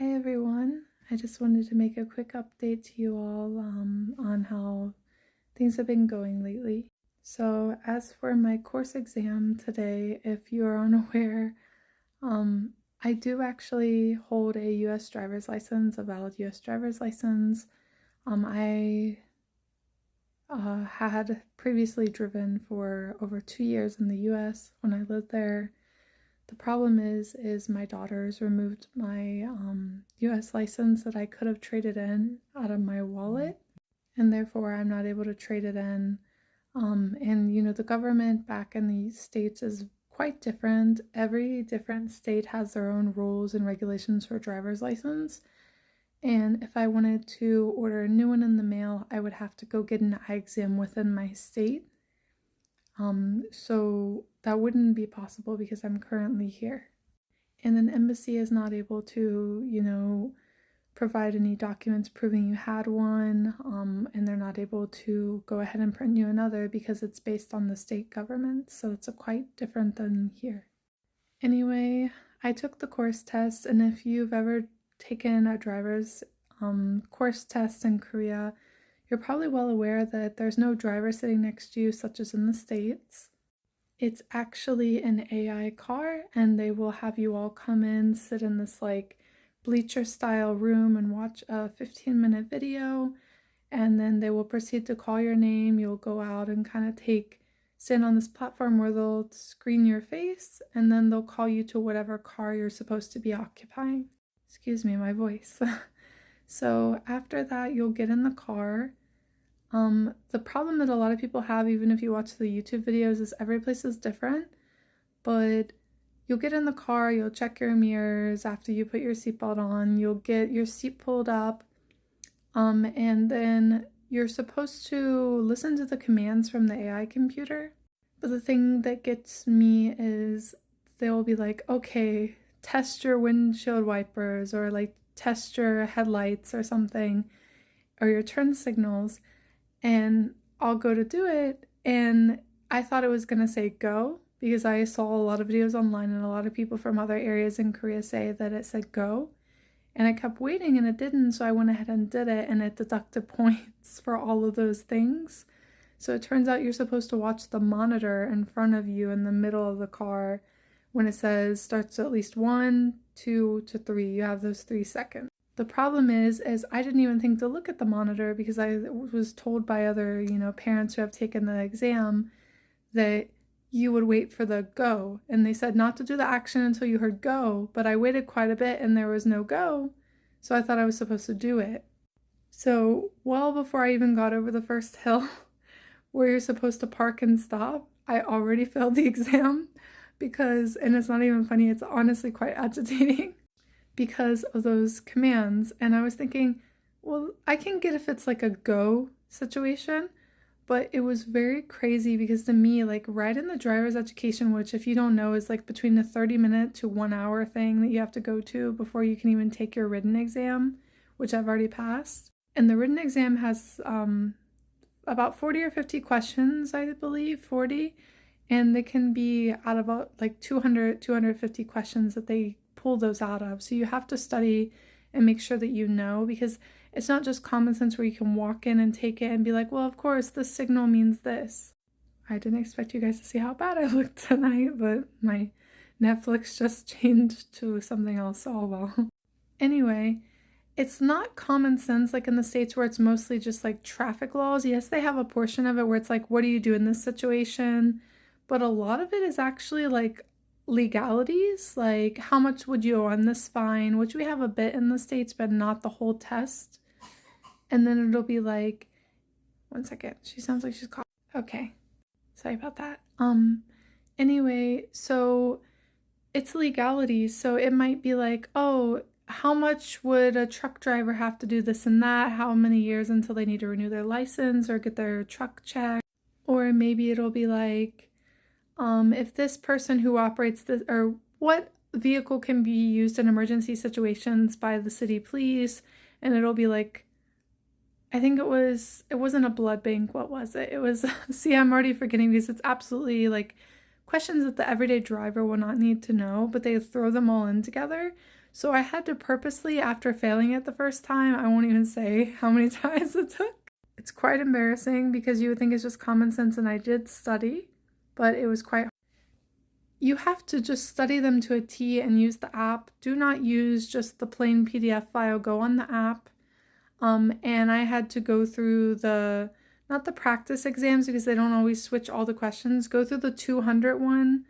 Hi everyone. I just wanted to make a quick update to you all on how things have been going lately. So as for my course exam today, if you are unaware, I do actually hold a US driver's license, a valid US driver's license. I had previously driven for over 2 years in the US when I lived there. The problem is my daughter's removed my US license that I could have traded in out of my wallet, and therefore I'm not able to trade it in. And the government back in the States is quite different. Every different state has their own rules and regulations for a driver's license. And if I wanted to order a new one in the mail, I would have to go get an eye exam within my state. So that wouldn't be possible because I'm currently here. And an embassy is not able to, provide any documents proving you had one, and they're not able to go ahead and print you another because it's based on the state government, so it's quite different than here. Anyway, I took the course test, and if you've ever taken a driver's course test in Korea, you're probably well aware that there's no driver sitting next to you, such as in the States. It's actually an AI car, and they will have you all come in, sit in this bleacher style room and watch a 15-minute video, and then they will proceed to call your name. You'll go out and kind of sit on this platform where they'll screen your face, and then they'll call you to whatever car you're supposed to be occupying. Excuse me, my voice. So after that, you'll get in the car. The problem that a lot of people have, even if you watch the YouTube videos, is every place is different, but you'll get in the car, you'll check your mirrors after you put your seatbelt on, you'll get your seat pulled up, and then you're supposed to listen to the commands from the AI computer. But the thing that gets me is they'll be like, okay, test your windshield wipers, or test your headlights or something, or your turn signals, and I'll go to do it, and I thought it was gonna say go, because I saw a lot of videos online and a lot of people from other areas in Korea say that it said go, and I kept waiting and it didn't, so I went ahead and did it, and it deducted points for all of those things. So it turns out you're supposed to watch the monitor in front of you in the middle of the car when it says starts at least 1, 2 to 3. You have those 3 seconds. The problem is I didn't even think to look at the monitor because I was told by other, parents who have taken the exam that you would wait for the go. And they said not to do the action until you heard go, but I waited quite a bit and there was no go, so I thought I was supposed to do it. So well before I even got over the first hill where you're supposed to park and stop, I already failed the exam and it's not even funny, it's honestly quite agitating because of those commands. And I was thinking, well, I can get if it's like a go situation, but it was very crazy because to me, right in the driver's education, which if you don't know is between a 30-minute to 1 hour thing that you have to go to before you can even take your written exam, which I've already passed. And the written exam has about 40 or 50 questions, I believe, 40, and they can be out of about 200, 250 questions that they pull those out of. So you have to study and make sure that you know, because it's not just common sense where you can walk in and take it and be like, well, of course, this signal means this. I didn't expect you guys to see how bad I looked tonight, but my Netflix just changed to something else. Oh well. Anyway, it's not common sense like in the States where it's mostly just traffic laws. Yes, they have a portion of it where it's what do you do in this situation? But a lot of it is actually legalities, how much would you owe on this fine, which we have a bit in the States, but not the whole test. And then it'll be 1 second, she sounds like she's coughing. Okay, sorry about that. Anyway, so it's legalities, so it might be oh, how much would a truck driver have to do this and that, how many years until they need to renew their license or get their truck checked, or maybe it'll be if this person who operates this, or what vehicle can be used in emergency situations by the city police, and it'll be I think it wasn't a blood bank, what was it? It was, see, I'm already forgetting because it's absolutely questions that the everyday driver will not need to know, but they throw them all in together. So I had to purposely, after failing it the first time, I won't even say how many times it took. It's quite embarrassing because you would think it's just common sense, and I did study, but it was quite hard. You have to just study them to a T and use the app. Do not use just the plain PDF file. Go on the app. And I had to go through not the practice exams because they don't always switch all the questions. Go through the 200 one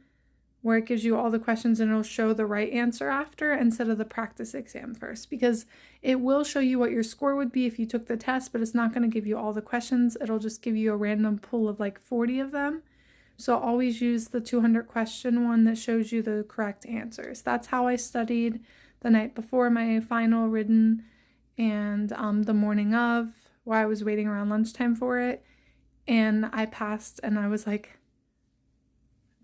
where it gives you all the questions and it'll show the right answer after instead of the practice exam first, because it will show you what your score would be if you took the test, but it's not going to give you all the questions. It'll just give you a random pool of like 40 of them. So always use the 200 question one that shows you the correct answers. That's how I studied the night before my final written and the morning of, while I was waiting around lunchtime for it. And I passed, and I was like,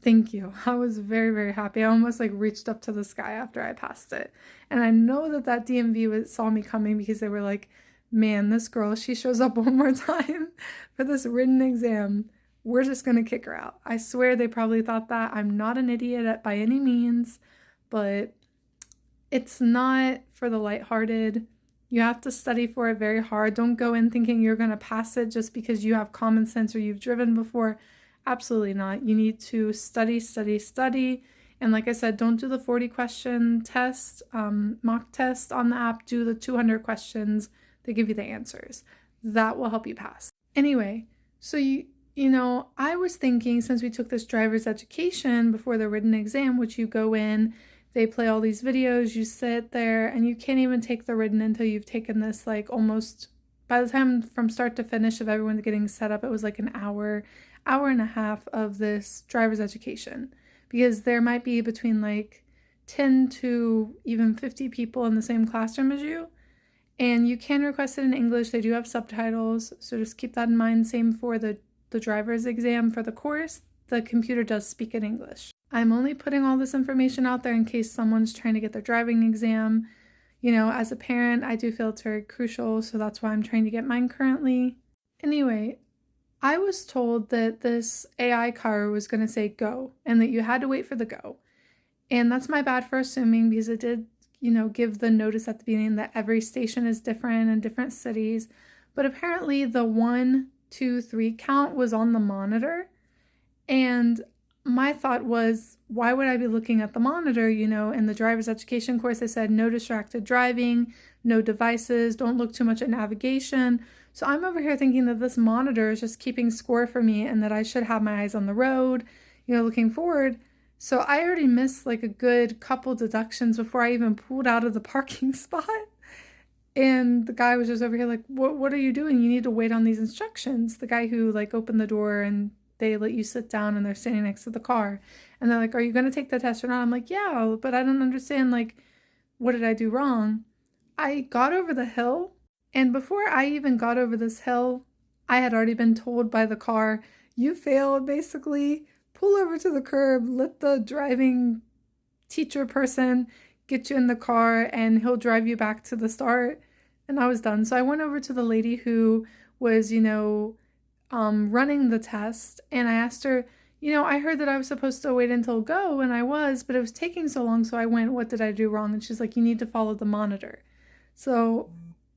thank you. I was very, very happy. I almost like reached up to the sky after I passed it. And I know that DMV saw me coming because they were like, man, this girl, she shows up one more time for this written exam, we're just going to kick her out. I swear they probably thought that. I'm not an idiot by any means, but it's not for the lighthearted. You have to study for it very hard. Don't go in thinking you're going to pass it just because you have common sense or you've driven before. Absolutely not. You need to study, study, study. And like I said, don't do the 40 question test, mock test on the app. Do the 200 questions. They give you the answers. That will help you pass. Anyway, so I was thinking, since we took this driver's education before the written exam, which you go in, they play all these videos, you sit there, and you can't even take the written until you've taken this, like almost, by the time from start to finish of everyone getting set up, it was like an hour and a half of this driver's education, because there might be between like 10 to even 50 people in the same classroom as you, and you can request it in English. They do have subtitles, so just keep that in mind. Same for the driver's exam for the course. The computer does speak in English. I'm only putting all this information out there in case someone's trying to get their driving exam. As a parent, I do feel it's very crucial, so that's why I'm trying to get mine currently. Anyway, I was told that this AI car was going to say go, and that you had to wait for the go. And that's my bad for assuming, because it did, give the notice at the beginning that every station is different in different cities. But apparently the 1, 2, 3 count was on the monitor. And my thought was, why would I be looking at the monitor? In the driver's education course, they said no distracted driving, no devices, don't look too much at navigation. So I'm over here thinking that this monitor is just keeping score for me and that I should have my eyes on the road, looking forward. So I already missed like a good couple deductions before I even pulled out of the parking spot. And the guy was just over here like, what are you doing? You need to wait on these instructions. The guy who like opened the door and they let you sit down and they're standing next to the car. And they're like, are you going to take the test or not? I'm like, yeah, but I don't understand, like, what did I do wrong? I got over the hill, and before I even got over this hill, I had already been told by the car, you failed, basically. Pull over to the curb, let the driving teacher person get you in the car, and he'll drive you back to the start. And I was done. So I went over to the lady who was, running the test, and I asked her, I heard that I was supposed to wait until go, and I was, but it was taking so long, so I went, what did I do wrong? And she's like, you need to follow the monitor. So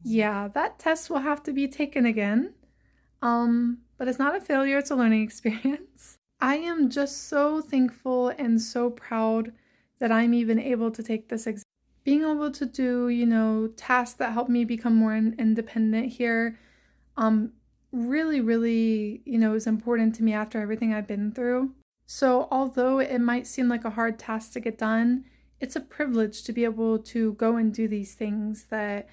yeah, that test will have to be taken again. But it's not a failure, it's a learning experience. I am just so thankful and so proud that I'm even able to take this exam. Being able to do, tasks that help me become more independent here, really, really, is important to me after everything I've been through. So although it might seem like a hard task to get done, it's a privilege to be able to go and do these things that,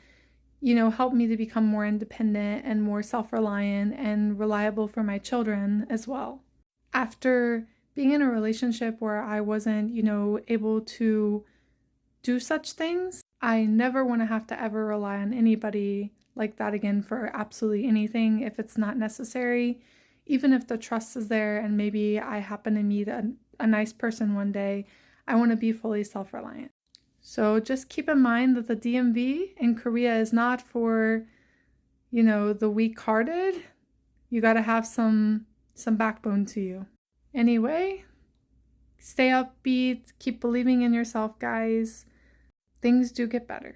help me to become more independent and more self-reliant and reliable for my children as well. After being in a relationship where I wasn't, able to do such things, I never want to have to ever rely on anybody like that again for absolutely anything if it's not necessary. Even if the trust is there and maybe I happen to meet a nice person one day, I want to be fully self-reliant. So just keep in mind that the DMV in Korea is not for, the weak-hearted. You got to have some backbone to you. Anyway, stay upbeat, keep believing in yourself, guys. things do get better.